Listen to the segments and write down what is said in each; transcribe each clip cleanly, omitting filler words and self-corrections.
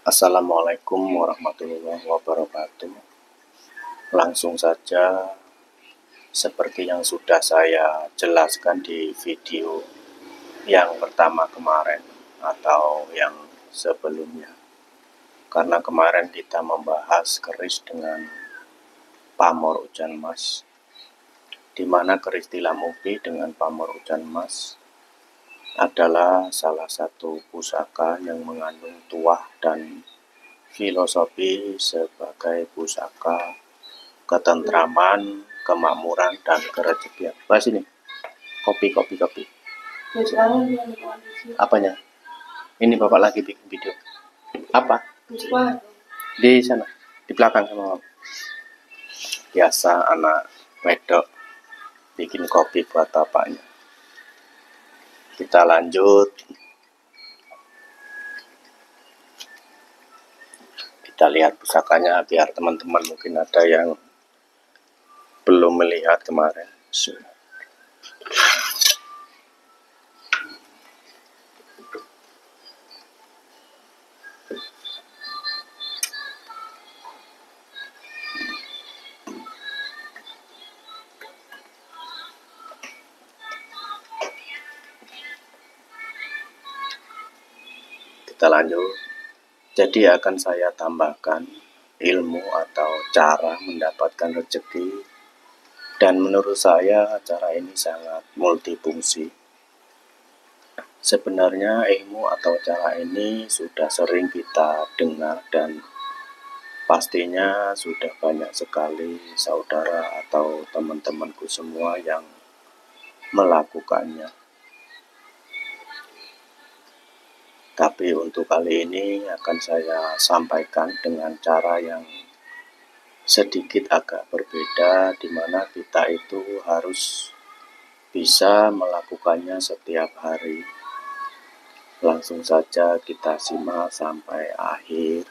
Assalamualaikum warahmatullahi wabarakatuh. Langsung saja, seperti yang sudah saya jelaskan di video yang pertama kemarin atau yang sebelumnya. Karena kemarin kita membahas keris dengan pamor hujan emas, di mana keris tilam ubi dengan pamor hujan emas adalah salah satu pusaka yang mengandung tuah dan filosofi sebagai pusaka ketentraman, kemakmuran, dan kerezekian. Bahas ini. Kopi. Apanya? Ini Bapak lagi bikin video. Apa? Di sana, di belakang sama Bapak. Biasa anak wedok bikin kopi buat bapaknya. Kita lanjut. Kita lihat pusakanya biar teman-teman mungkin ada yang belum melihat kemarin. Kita lanjut. Jadi akan saya tambahkan ilmu atau cara mendapatkan rezeki, dan menurut saya cara ini sangat multifungsi. Sebenarnya ilmu atau cara ini sudah sering kita dengar dan pastinya sudah banyak sekali saudara atau teman-temanku semua yang melakukannya. Tapi untuk kali ini akan saya sampaikan dengan cara yang sedikit agak berbeda, di mana kita itu harus bisa melakukannya setiap hari. Langsung saja kita simak sampai akhir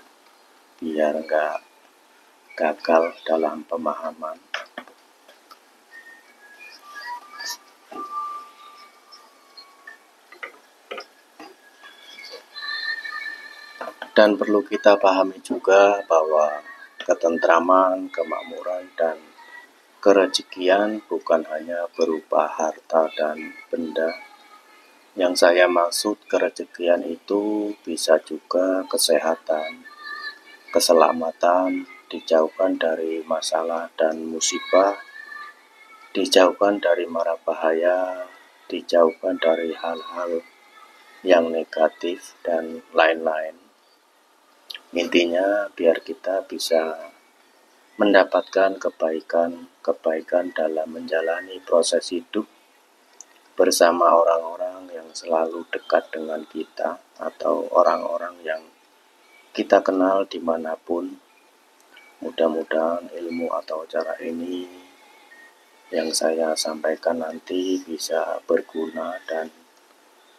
biar nggak gagal dalam pemahaman. Dan perlu kita pahami juga bahwa ketentraman, kemakmuran, dan kerezekian bukan hanya berupa harta dan benda. Yang saya maksud kerezekian itu bisa juga kesehatan, keselamatan, dijauhkan dari masalah dan musibah, dijauhkan dari mara bahaya, dijauhkan dari hal-hal yang negatif, dan lain-lain. Intinya biar kita bisa mendapatkan kebaikan dalam menjalani proses hidup bersama orang-orang yang selalu dekat dengan kita atau orang-orang yang kita kenal dimanapun. Mudah-mudahan ilmu atau cara ini yang saya sampaikan nanti bisa berguna dan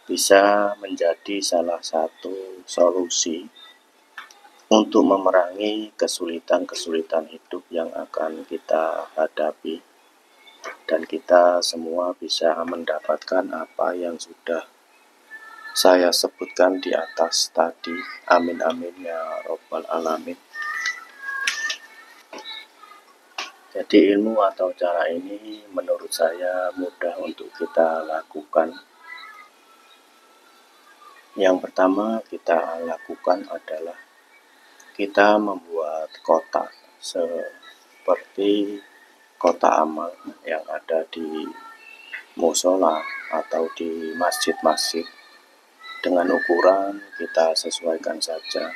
bisa menjadi salah satu solusi untuk memerangi kesulitan-kesulitan hidup yang akan kita hadapi, dan kita semua bisa mendapatkan apa yang sudah saya sebutkan di atas tadi. Amin amin ya robbal alamin. Jadi ilmu atau cara ini menurut saya mudah untuk kita lakukan. Yang pertama kita lakukan adalah kita membuat kotak seperti kotak amal yang ada di musola atau di masjid-masjid. Dengan ukuran kita sesuaikan saja.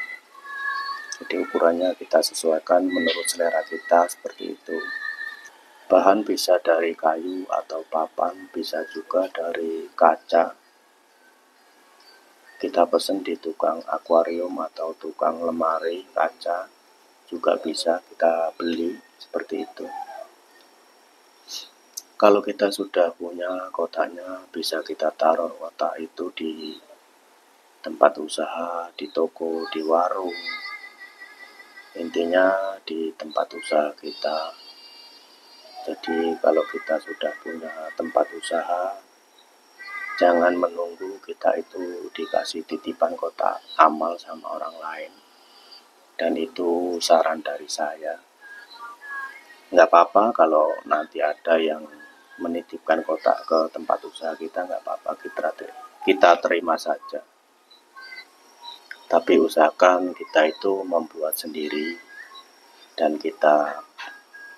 Jadi ukurannya kita sesuaikan menurut selera kita seperti itu. Bahan bisa dari kayu atau papan, bisa juga dari kaca. Kita pesen di tukang akuarium atau tukang lemari kaca, juga bisa kita beli seperti itu. Kalau kita sudah punya kotaknya, bisa kita taruh kotak itu di tempat usaha, di toko, di warung. Intinya di tempat usaha kita. Jadi kalau kita sudah punya tempat usaha, jangan menunggu kita itu dikasih titipan kotak amal sama orang lain. dan itu saran dari saya. Nggak apa-apa kalau nanti ada yang menitipkan kotak ke tempat usaha kita, nggak apa-apa, kita terima saja. Tapi usahakan kita itu membuat sendiri dan kita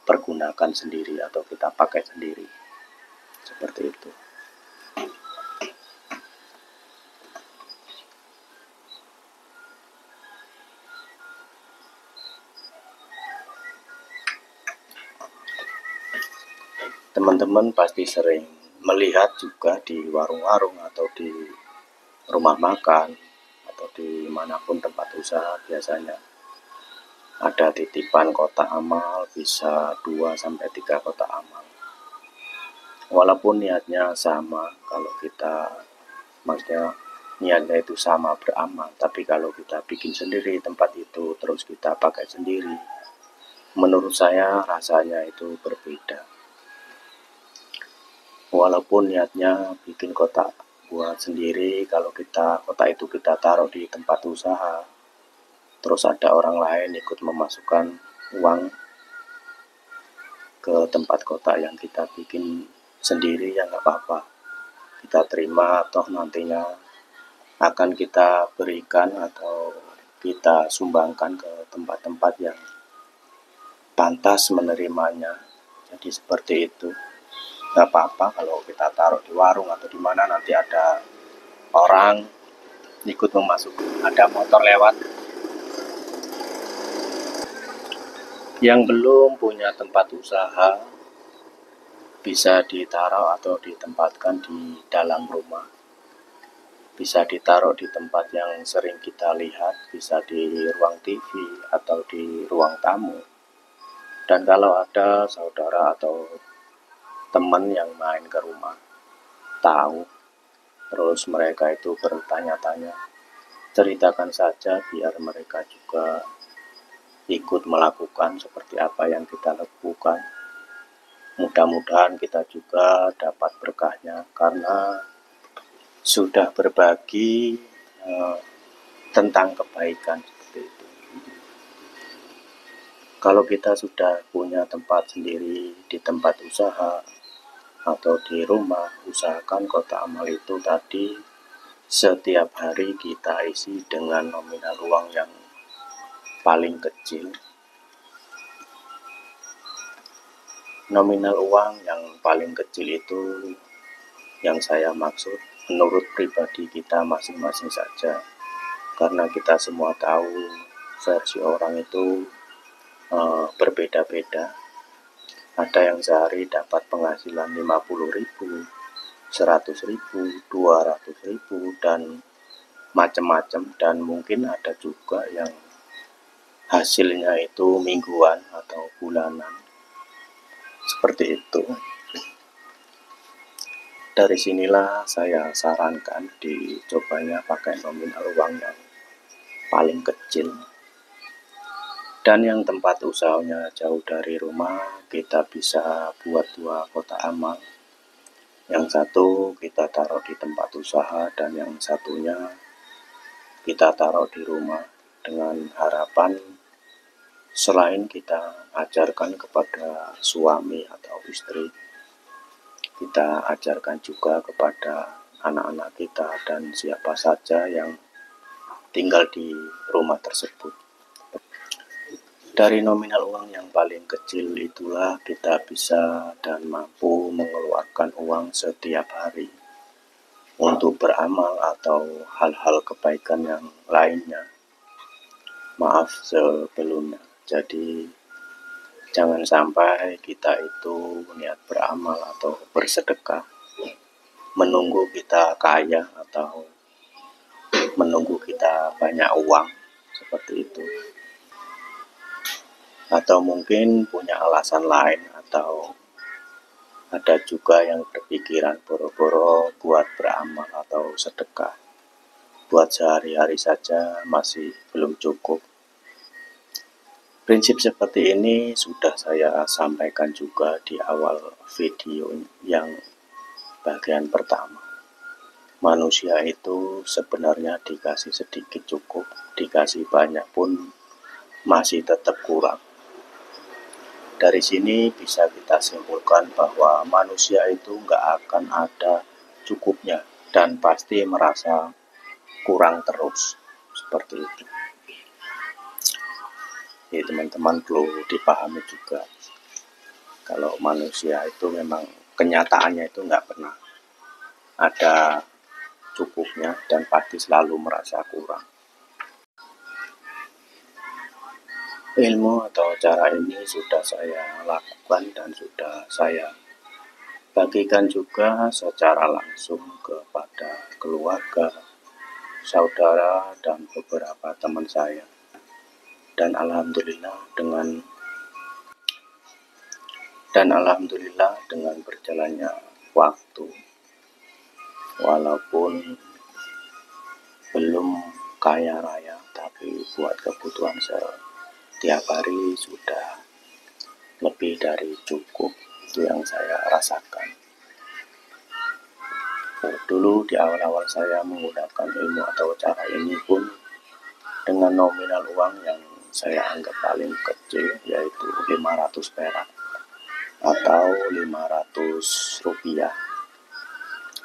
pergunakan sendiri atau kita pakai sendiri, seperti itu. Teman-teman pasti sering melihat juga di warung-warung atau di rumah makan atau di manapun tempat usaha, biasanya ada titipan kotak amal, bisa 2-3 kotak amal. Walaupun niatnya sama, kalau kita maksudnya niatnya itu sama beramal, tapi kalau kita bikin sendiri tempat itu terus kita pakai sendiri, menurut saya rasanya itu berbeda. Walaupun niatnya bikin kotak buat sendiri, kalau kotak itu kita taruh di tempat usaha, terus ada orang lain ikut memasukkan uang ke tempat kotak yang kita bikin sendiri, ya nggak apa-apa, kita terima, toh nantinya akan kita berikan atau kita sumbangkan ke tempat-tempat yang pantas menerimanya. Jadi seperti itu. Nggak apa-apa kalau kita taruh di warung atau di mana, nanti ada orang ikut memasukkan, ada motor lewat. Yang belum punya tempat usaha bisa ditaruh atau ditempatkan di dalam rumah. Bisa ditaruh di tempat yang sering kita lihat, bisa di ruang TV atau di ruang tamu. Dan kalau ada saudara atau teman yang main ke rumah, tahu, terus mereka itu bertanya-tanya, ceritakan saja biar mereka juga ikut melakukan seperti apa yang kita lakukan. Mudah-mudahan kita juga dapat berkahnya, karena sudah berbagi tentang kebaikan seperti itu. Kalau kita sudah punya tempat sendiri di tempat usaha atau di rumah, usahakan kotak amal itu tadi setiap hari kita isi dengan nominal uang yang paling kecil. Nominal uang yang paling kecil itu yang saya maksud menurut pribadi kita masing-masing saja, karena kita semua tahu versi orang itu berbeda-beda. Ada yang sehari dapat penghasilan 50.000, 100.000, 200.000, dan macam-macam. Dan mungkin ada juga yang hasilnya itu mingguan atau bulanan, seperti itu. Dari sinilah saya sarankan dicobanya pakai nominal uang yang paling kecil. Dan yang tempat usahanya jauh dari rumah, kita bisa buat 2 kotak amal. Yang satu kita taruh di tempat usaha dan yang satunya kita taruh di rumah, dengan harapan selain kita ajarkan kepada suami atau istri, kita ajarkan juga kepada anak-anak kita dan siapa saja yang tinggal di rumah tersebut. Dari nominal uang yang paling kecil itulah kita bisa dan mampu mengeluarkan uang setiap hari untuk beramal atau hal-hal kebaikan yang lainnya. Maaf sebelumnya. Jadi jangan sampai kita itu niat beramal atau bersedekah menunggu kita kaya atau menunggu kita banyak uang, seperti itu. Atau mungkin punya alasan lain, atau ada juga yang berpikiran boro-boro buat beramal atau sedekah, buat sehari-hari saja masih belum cukup. Prinsip seperti ini sudah saya sampaikan juga di awal video yang bagian pertama. Manusia itu sebenarnya dikasih sedikit cukup, dikasih banyak pun masih tetap kurang. Dari sini bisa kita simpulkan bahwa manusia itu nggak akan ada cukupnya dan pasti merasa kurang terus, seperti itu. Jadi teman-teman perlu dipahami juga, kalau manusia itu memang kenyataannya itu nggak pernah ada cukupnya dan pasti selalu merasa kurang. Ilmu atau cara ini sudah saya lakukan dan sudah saya bagikan juga secara langsung kepada keluarga, saudara, dan beberapa teman saya. Dan alhamdulillah dengan berjalannya waktu, walaupun belum kaya raya, tapi buat kebutuhan setiap hari sudah lebih dari cukup. Itu yang saya rasakan. Dulu di awal-awal saya menggunakan ilmu atau cara ini pun dengan nominal uang yang saya anggap paling kecil, yaitu 500 perak atau 500 rupiah.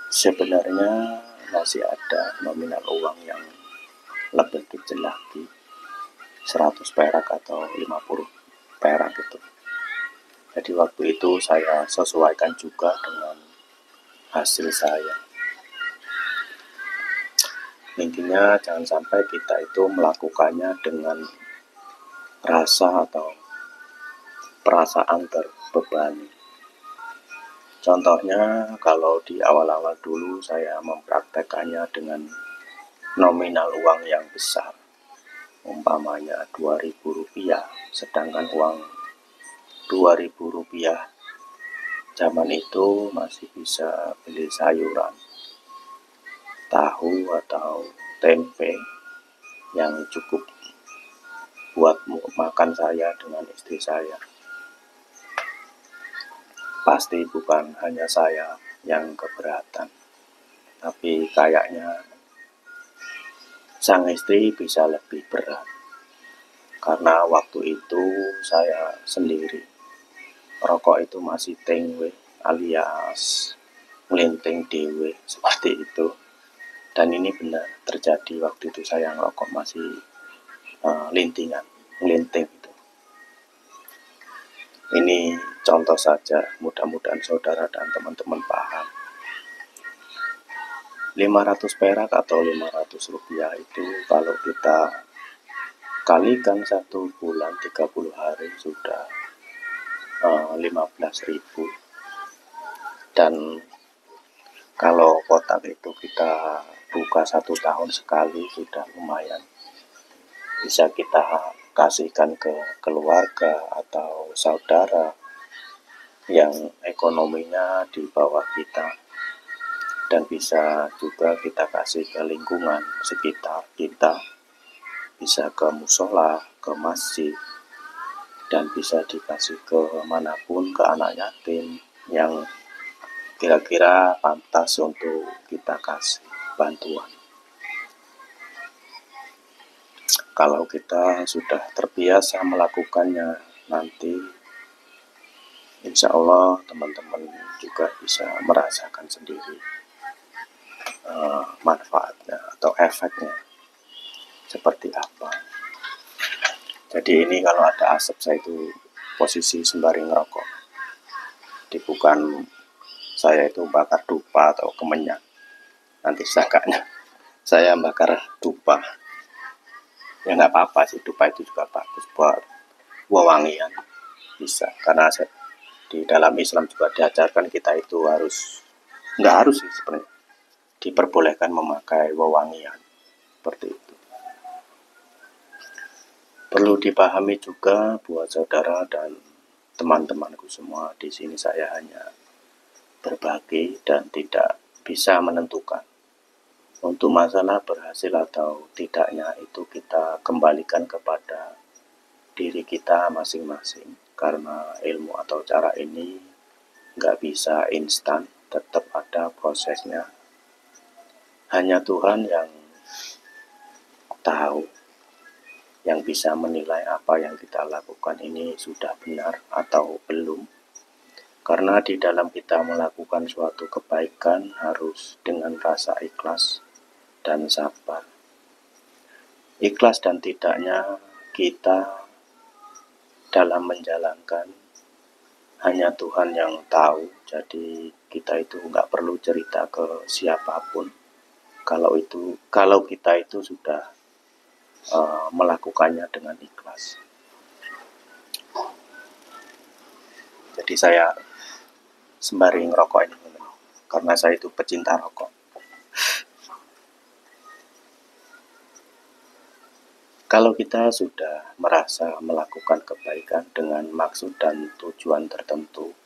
Sebenarnya masih ada nominal uang yang lebih kecil lagi, 100 perak atau 50 perak itu. Jadi waktu itu saya sesuaikan juga dengan hasil saya. Intinya jangan sampai kita itu melakukannya dengan rasa atau perasaan terbebani. Contohnya kalau di awal-awal dulu saya mempraktekannya dengan nominal uang yang besar, umpamanya 2.000 rupiah, sedangkan uang 2.000 rupiah zaman itu masih bisa beli sayuran, tahu atau tempe yang cukup buat makan saya dengan istri saya. Pasti bukan hanya saya yang keberatan, tapi kayaknya sang istri bisa lebih berat, karena waktu itu saya sendiri. Rokok itu masih tengwe alias melinting dewe, seperti itu. Dan ini benar terjadi waktu itu saya ngerokok masih melinting itu. Ini contoh saja, mudah-mudahan saudara dan teman-teman paham. 500 perak atau 500 rupiah itu kalau kita kalikan 1 bulan 30 hari sudah 15.000. Dan kalau kotak itu kita buka 1 tahun sekali sudah lumayan, bisa kita kasihkan ke keluarga atau saudara yang ekonominya di bawah kita, dan bisa juga kita kasih ke lingkungan sekitar kita, bisa ke musola, ke masjid, dan bisa dikasih ke manapun, ke anak yatim yang kira-kira pantas untuk kita kasih bantuan. Kalau kita sudah terbiasa melakukannya, nanti insya Allah teman-teman juga bisa merasakan sendiri manfaatnya atau efeknya seperti apa. Jadi ini kalau ada asap, saya itu posisi sembari ngerokok. Bukan saya itu bakar dupa atau kemenyan. Nanti sangkanya saya bakar dupa. Ya nggak apa-apa sih, dupa itu juga bagus buat wewangian, bisa. Karena di dalam Islam juga diajarkan kita itu nggak harus sih sebenarnya, diperbolehkan memakai wewangian seperti itu. Perlu dipahami juga buat saudara dan teman-temanku semua, di sini saya hanya berbagi dan tidak bisa menentukan. Untuk masalah berhasil atau tidaknya itu kita kembalikan kepada diri kita masing-masing, karena ilmu atau cara ini nggak bisa instan, tetap ada prosesnya. Hanya Tuhan yang tahu, yang bisa menilai apa yang kita lakukan ini sudah benar atau belum. Karena di dalam kita melakukan suatu kebaikan harus dengan rasa ikhlas dan sabar. Ikhlas dan tidaknya kita dalam menjalankan hanya Tuhan yang tahu, jadi kita itu nggak perlu cerita ke siapapun. Kalau kita itu sudah melakukannya dengan ikhlas. Jadi saya sembari ngerokok ini, karena saya itu pecinta rokok. Kalau kita sudah merasa melakukan kebaikan dengan maksud dan tujuan tertentu,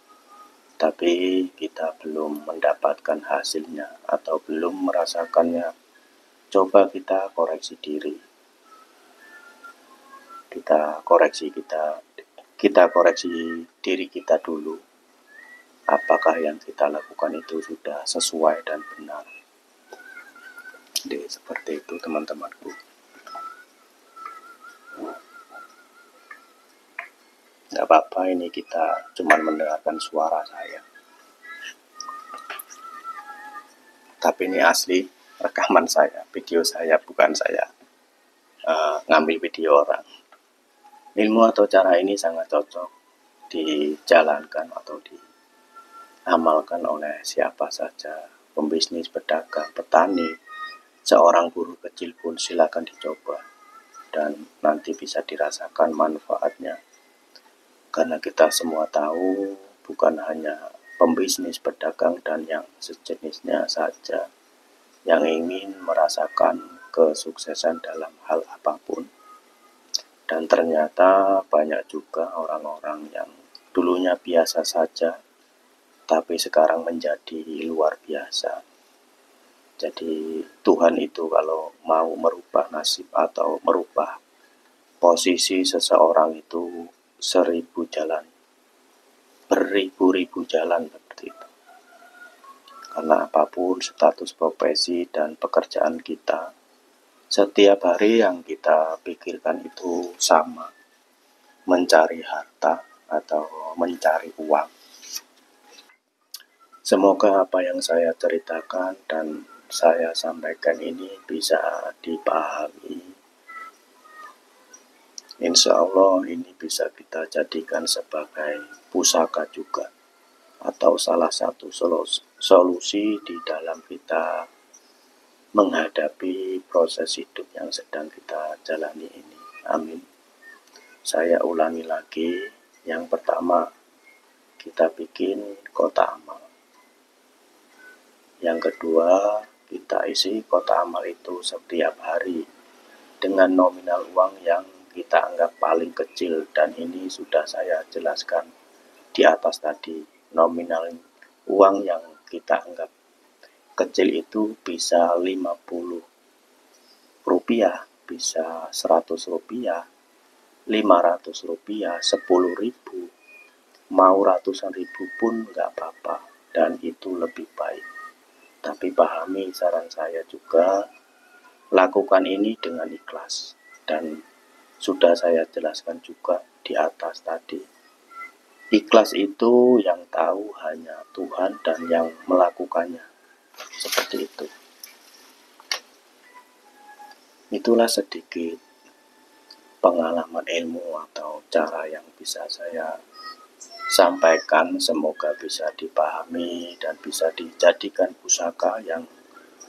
tapi kita belum mendapatkan hasilnya atau belum merasakannya, coba kita koreksi diri. Kita koreksi diri kita dulu. Apakah yang kita lakukan itu sudah sesuai dan benar? Jadi seperti itu teman-temanku. Nggak apa-apa, ini kita cuma mendengarkan suara saya. Tapi ini asli rekaman saya, video saya, bukan saya ngambil video orang. Ilmu atau cara ini sangat cocok dijalankan atau diamalkan oleh siapa saja, pembisnis, pedagang, petani, seorang buruh kecil pun silakan dicoba dan nanti bisa dirasakan manfaatnya. Karena kita semua tahu bukan hanya pembisnis, pedagang, dan yang sejenisnya saja yang ingin merasakan kesuksesan dalam hal apapun. Dan ternyata banyak juga orang-orang yang dulunya biasa saja, tapi sekarang menjadi luar biasa. Jadi Tuhan itu kalau mau merubah nasib atau merubah posisi seseorang itu 1000 jalan, beribu-ribu jalan seperti itu. Karena apapun status profesi dan pekerjaan kita, setiap hari yang kita pikirkan itu sama, mencari harta atau mencari uang. Semoga apa yang saya ceritakan dan saya sampaikan ini bisa dipahami. Insya Allah ini bisa kita jadikan sebagai pusaka juga atau salah satu solusi di dalam kita menghadapi proses hidup yang sedang kita jalani ini. Amin. Saya ulangi lagi, yang pertama kita bikin kotak amal. Yang kedua kita isi kotak amal itu setiap hari dengan nominal uang yang kita anggap paling kecil, dan ini sudah saya jelaskan di atas tadi. Nominal uang yang kita anggap kecil itu bisa 50 rupiah, bisa 100 rupiah, 500 rupiah, 10 ribu, mau ratusan ribu pun nggak apa-apa, dan itu lebih baik. Tapi pahami saran saya juga, lakukan ini dengan ikhlas, dan sudah saya jelaskan juga di atas tadi. Ikhlas itu yang tahu hanya Tuhan dan yang melakukannya. Seperti itu. Itulah sedikit pengalaman ilmu atau cara yang bisa saya sampaikan. Semoga bisa dipahami dan bisa dijadikan pusaka yang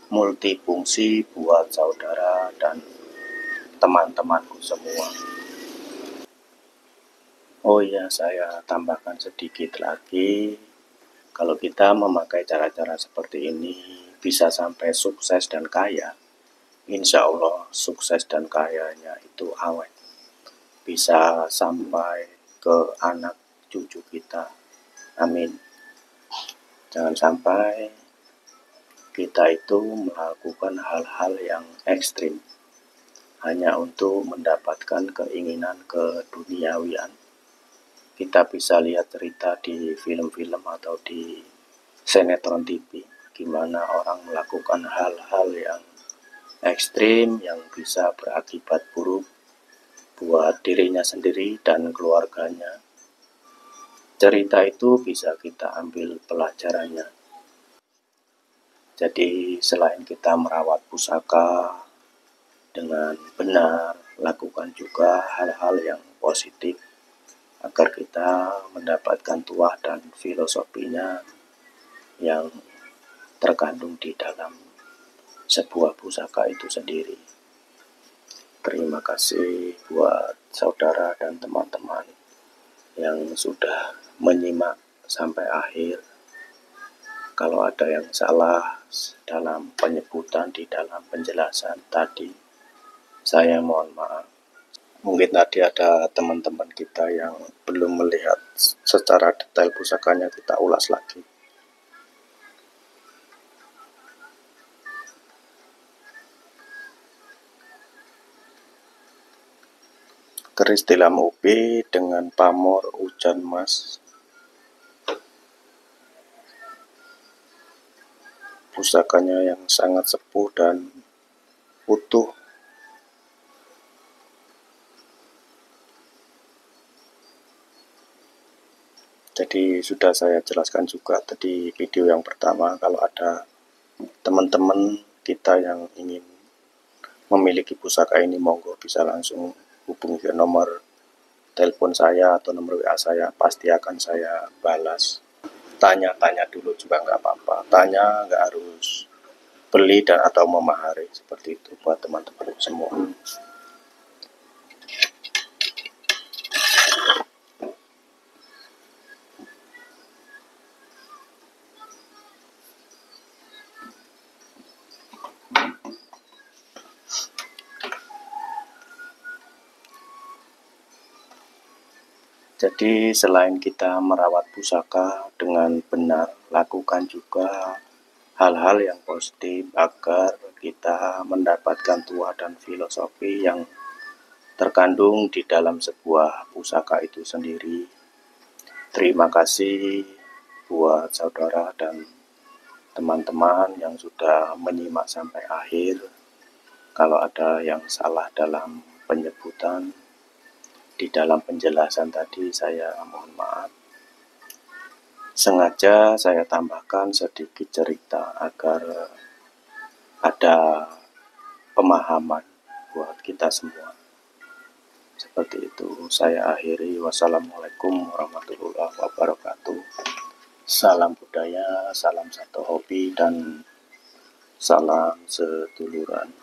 multifungsi buat saudara dan teman-temanku semua. Oh iya, saya tambahkan sedikit lagi. Kalau kita memakai cara-cara seperti ini bisa sampai sukses dan kaya. Insya Allah sukses dan kayanya itu awet. Bisa sampai ke anak cucu kita. Amin. Jangan sampai kita itu melakukan hal-hal yang ekstrim hanya untuk mendapatkan keinginan keduniawian. Kita bisa lihat cerita di film-film atau di sinetron TV, gimana orang melakukan hal-hal yang ekstrim yang bisa berakibat buruk buat dirinya sendiri dan keluarganya. Cerita itu bisa kita ambil pelajarannya. Jadi selain kita merawat pusaka dengan benar, lakukan juga hal-hal yang positif agar kita mendapatkan tuah dan filosofinya yang terkandung di dalam sebuah pusaka itu sendiri. Terima kasih buat saudara dan teman-teman yang sudah menyimak sampai akhir. Kalau ada yang salah dalam penyebutan di dalam penjelasan tadi, saya mohon maaf. Mungkin tadi ada teman-teman kita yang belum melihat secara detail pusakanya, kita ulas lagi. Keris tilam ubi dengan pamor hujan mas. Pusakanya yang sangat sepuh dan utuh. Jadi sudah saya jelaskan juga tadi video yang pertama, kalau ada teman-teman kita yang ingin memiliki pusaka ini, monggo bisa langsung hubungi ke nomor telepon saya atau nomor WA saya, pasti akan saya balas. Tanya-tanya dulu juga nggak apa-apa, tanya, nggak harus beli dan atau memahari, seperti itu buat teman-teman semua. Jadi selain kita merawat pusaka dengan benar, lakukan juga hal-hal yang positif agar kita mendapatkan tuah dan filosofi yang terkandung di dalam sebuah pusaka itu sendiri. Terima kasih buat saudara dan teman-teman yang sudah menyimak sampai akhir. Kalau ada yang salah dalam penyebutan, di dalam penjelasan tadi, saya mohon maaf. Sengaja saya tambahkan sedikit cerita agar ada pemahaman buat kita semua. Seperti itu saya akhiri. Wassalamualaikum warahmatullahi wabarakatuh. Salam budaya, salam satu hobi, dan salam seduluran.